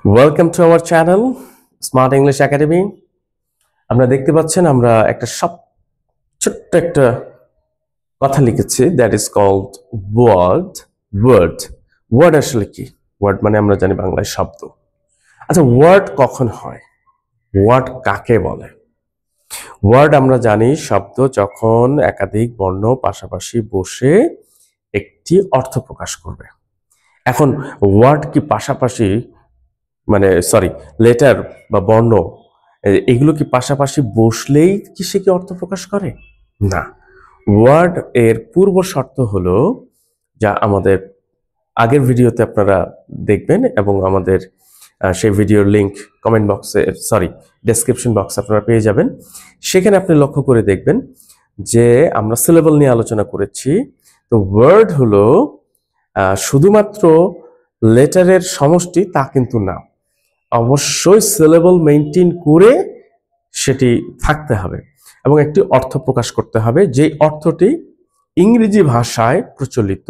Welcome to our channel smart English academy. আমরা দেখতে পাচ্ছেন আমরা একটা ছোট্ট একটা কথা লিখেছি, that is called word. Word word আসলে কি? ওয়ার্ড মানে আমরা জানি বাংলায় শব্দ। আচ্ছা, ওয়ার্ড কখন হয়? ওয়ার্ড কাকে বলে? ওয়ার্ড আমরা জানি শব্দ যখন একাধিক বর্ণ পাশাপাশি বসে একটি অর্থ প্রকাশ করবে। এখন ওয়ার্ড কি পাশাপাশি লেটার বা বর্ণ এগুলো কি পাশাপাশি বসলেই কি সে কি অর্থ প্রকাশ করে? না। ওয়ার্ড এর পূর্ব শর্ত হলো, যা আমাদের আগের ভিডিওতে আপনারা দেখবেন এবং আমাদের সেই ভিডিওর লিংক কমেন্ট বক্সে ডেসক্রিপশন বক্সে আপনারা পেয়ে যাবেন। সেখানে আপনি লক্ষ্য করে দেখবেন যে আমরা সিলেবল নিয়ে আলোচনা করেছি। তো ওয়ার্ড হলো শুধুমাত্র লেটারের সমষ্টি তা কিন্তু না, অবশ্যই সিলেবল মেইনটেইন করে সেটি থাকতে হবে এবং একটি অর্থ প্রকাশ করতে হবে, যে অর্থটি ইংরেজি ভাষায় প্রচলিত,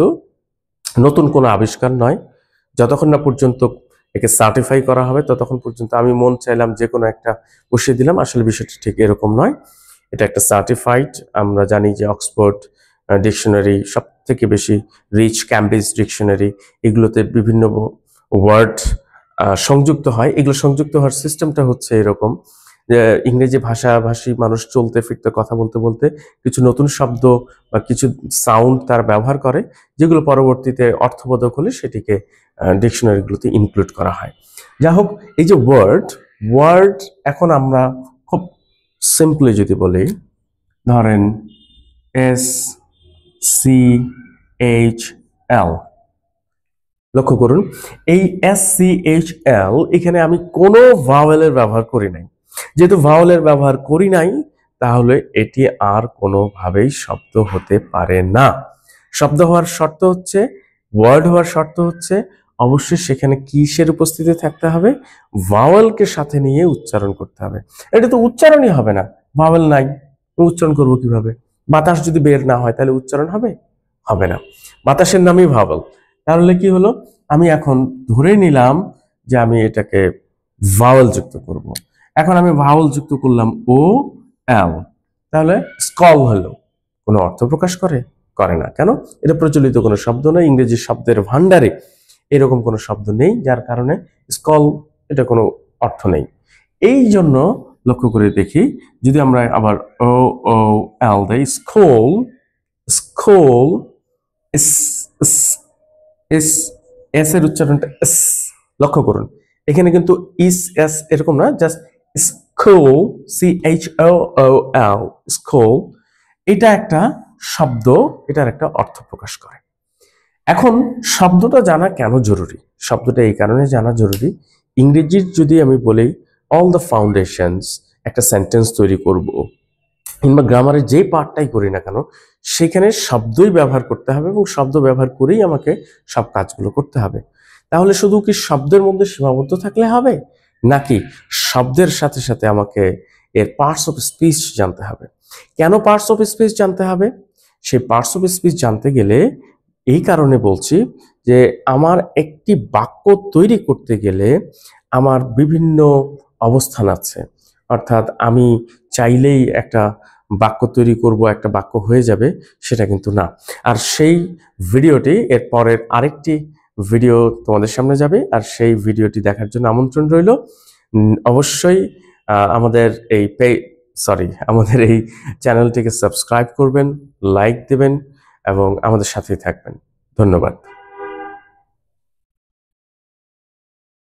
নতুন কোনো আবিষ্কার নয়। যতক্ষণ না পর্যন্ত একে সার্টিফাই করা হবে ততক্ষণ পর্যন্ত আমি মন চাইলাম যে কোনো একটা বসিয়ে দিলাম, আসলে বিষয়টি ঠিক এরকম নয়। এটা একটা সার্টিফাইড। আমরা জানি যে অক্সফোর্ড ডিকশনারি সব থেকে বেশি রিচ, ক্যামব্রিজ ডিকশনারি, এগুলোতে বিভিন্ন ওয়ার্ড সংযুক্ত হয়। এগুলো সংযুক্ত হওয়ার সিস্টেমটা হচ্ছে এরকম যে ইংরেজি ভাষাভাষী মানুষ চলতে ফিরতে কথা বলতে বলতে কিছু নতুন শব্দ বা কিছু সাউন্ড তার ব্যবহার করে, যেগুলো পরবর্তীতে অর্থবোধক হলে সেটিকে ডিকশনারিগুলোতে ইনক্লুড করা হয়। যা হোক, এই যে ওয়ার্ড এখন আমরা খুব সিম্পলি যদি বলি, ধরেন SCHL, লক্ষ্য করুন এই SCHL এখানে আমি কোনো ভাওয়েলের ব্যবহার করি নাই। যেহেতু ভাওয়েলের ব্যবহার করি নাই, তাহলে এটি আর কোনোভাবেই শব্দ হতে পারে না। শব্দ হওয়ার শর্ত হচ্ছে, ওয়ার্ড হওয়ার শর্ত হচ্ছে অবশ্যই সেখানে কিসের উপস্থিতি থাকতে হবে? ভাওয়েলকে সাথে নিয়ে উচ্চারণ করতে হবে। এটা তো উচ্চারণই হবে না, ভাওয়েল নাই, উচ্চারণ করবো কিভাবে? বাতাস যদি বের না হয় তাহলে উচ্চারণ হবে? হবে না। বাতাসের নামই ভাওয়েল। তাহলে কি হলো? আমি এখন ধরে নিলাম যে আমি এটাকে ভাওয়েল যুক্ত করব। এখন আমি ভাওয়েল যুক্ত করলাম OL, তাহলে স্কল হলো। কোনো অর্থ প্রকাশ করে না। কেন? এটা প্রচলিত কোনো শব্দ নয়, ইংরেজি শব্দের ভান্ডারে এরকম কোনো শব্দ নেই, যার কারণে স্কল এটা কোনো অর্থ নেই। এই জন্য লক্ষ্য করে দেখি, যদি আমরা আবার OL দেই, স্কোল, এস এর উচ্চারণটা এস। লক্ষ্য করুন এখানে কিন্তু ইস এস এরকম না, জাস্ট স্কুল, CHOOL, স্কুল। এটা একটা শব্দ, এটার একটা অর্থ প্রকাশ করে। এখন শব্দটা জানা কেন জরুরি? শব্দটা এই কারণে জানা জরুরি, ইংরেজির যদি আমি বলি অল দ্য ফাউন্ডেশনস, একটা সেন্টেন্স তৈরি করব কিংবা গ্রামারের যে পার্টটাই করি না কেন, সেখানে শব্দই ব্যবহার করতে হবে এবং শব্দ ব্যবহার করেই আমাকে সব কাজগুলো করতে হবে। তাহলে শুধু কি শব্দের মধ্যে সীমাবদ্ধ থাকলে হবে, নাকি শব্দের সাথে সাথে আমাকে এর পার্টস অফ স্পিচ জানতে হবে? কেন পার্টস অফ স্পিচ জানতে হবে? সেই পার্টস অফ স্পিচ জানতে গেলে এই কারণে বলছি যে আমার একটি বাক্য তৈরি করতে গেলে আমার বিভিন্ন অবস্থান আছে। অর্থাৎ আমি চাইলেই একটা বাক্য তৈরি করব, একটা বাক্য হয়ে যাবে, সেটা কিন্তু না। আর সেই ভিডিওটি এর পরের আরেকটি ভিডিও তোমাদের সামনে যাবে, আর সেই ভিডিওটি দেখার জন্য আমন্ত্রণ রইল। অবশ্যই আমাদের এই চ্যানেলটিকে সাবস্ক্রাইব করবেন, লাইক দেবেন এবং আমাদের সাথেই থাকবেন। ধন্যবাদ।